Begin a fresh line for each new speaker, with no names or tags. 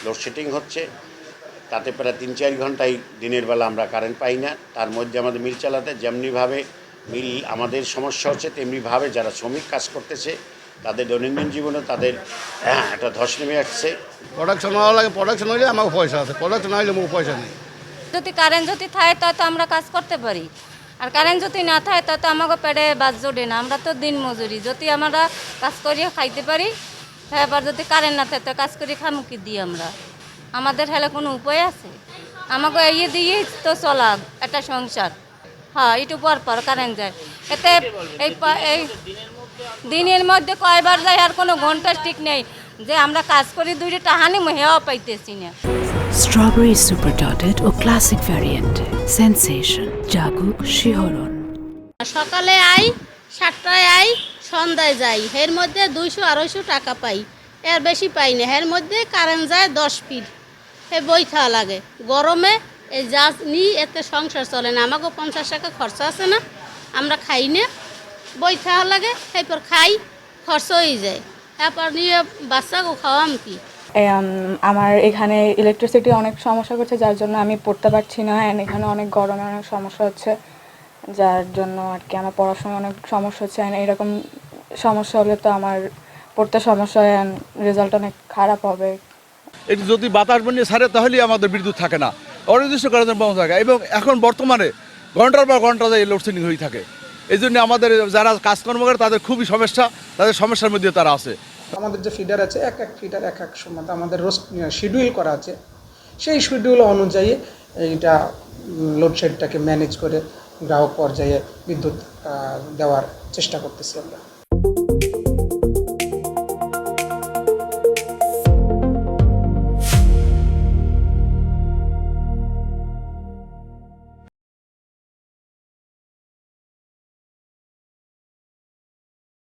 Load shedding হচ্ছে, তাতে প্রায় 3-4 ঘন্টাই দিনের বেলা আমরা কারেন্ট পাই না। তার মধ্যে আমাদের মিল চালাতে যেমনিভাবে মিল আমাদের সমস্যা হচ্ছে, তেমনিভাবে যারা শ্রমিক কাজ করতেছে তাদের দৈনন্দিন জীবনে তাদের একটা ধস নেমে আসছে।
প্রোডাকশন হওয়া লাগে, প্রোডাকশন হইলে আমার পয়সা আছে, প্রোডাকশন হইলে আমার পয়সা নেই।
যদি কারেন্ট যদি থাকে তো আমরা কাজ করতে পারি, আর কারেন্ট যদি না থাকে তো আমাকে পেটে বাদ জোটে না। আমরা তো দিন মজুরি, যদি আমরা কাজ করিয়ে খাইতে পারি, এবার যদি কারেন্ট না থাকে তো কাজ করি খামু কি দিয়ে আমরা? আমাদের হেলে কোনো উপায় আছে? আমাকে এই দিয়ে তো চলা একটা সংসার। হ্যাঁ, একটু পর কারেন্ট যায়, এতে এই দিনের মধ্যে কয়বার যায় আর কোনো ঘন্টা ঠিক নেই যে আমরা কাজ করি 2 টাহানি হেওয়া পাইতেছি না।
স্ট্রবেরি সুপার ডটেড ও ক্লাসিক ভ্যারিয়েন্টে সেন্সেশন জাগুক শিহরণ।
সকালে আই 7টায় আই, সন্ধ্যায় যাই, এর মধ্যে 200-250 টাকা পাই, এর বেশি পাই না। এর মধ্যে কারেন্ট যায় 10 ফিট, হে বই খাওয়া লাগে। গরমে এই যা নিই এতে সংসার চলে না। আমাকেও 50 টাকা খরচা আছে না, আমরা খাই না, বই খাওয়া লাগে, এরপর খাই, খরচ হয়ে যায়, তারপর নিয়ে বাচ্চাকেও খাওয়াম কি।
আমার এখানে ইলেকট্রিসিটি অনেক সমস্যা করছে, যার জন্য আমি পড়তে পারছি না। অ্যান্ড এখানে অনেক গরমে অনেক সমস্যা হচ্ছে, যার জন্য আর কি আমার পড়াশোনায় অনেক সমস্যা হচ্ছে। অ্যান্ড এরকম সমস্যা হলে তো আমার পড়তে সমস্যা হয়, অ্যান্ড রেজাল্ট অনেক খারাপ হবে।
এটি যদি বাতাস বন্যে ছাড়ে তাহলেই আমাদের বিদ্যুৎ থাকে না, অনির্দিষ্ট কারণে বন্ধ থাকে। এবং এখন বর্তমানে ঘন্টার পর ঘন্টা যায় লোডশেডিং হয়ে থাকে। এই জন্য আমাদের যারা কাজকর্ম করে তাদের খুবই সমস্যা, তাদের সমস্যার মধ্যে তারা আছে।
আমাদের যে ফিডার আছে, এক ফিডার এক সময় আমাদের শিডিউল করা আছে, সেই শিডিউল অনুযায়ী এইটা লোডশেডটাকে ম্যানেজ করে গ্রাহক পর্যায়ে বিদ্যুৎ দেওয়ার চেষ্টা করতেছি আমরা।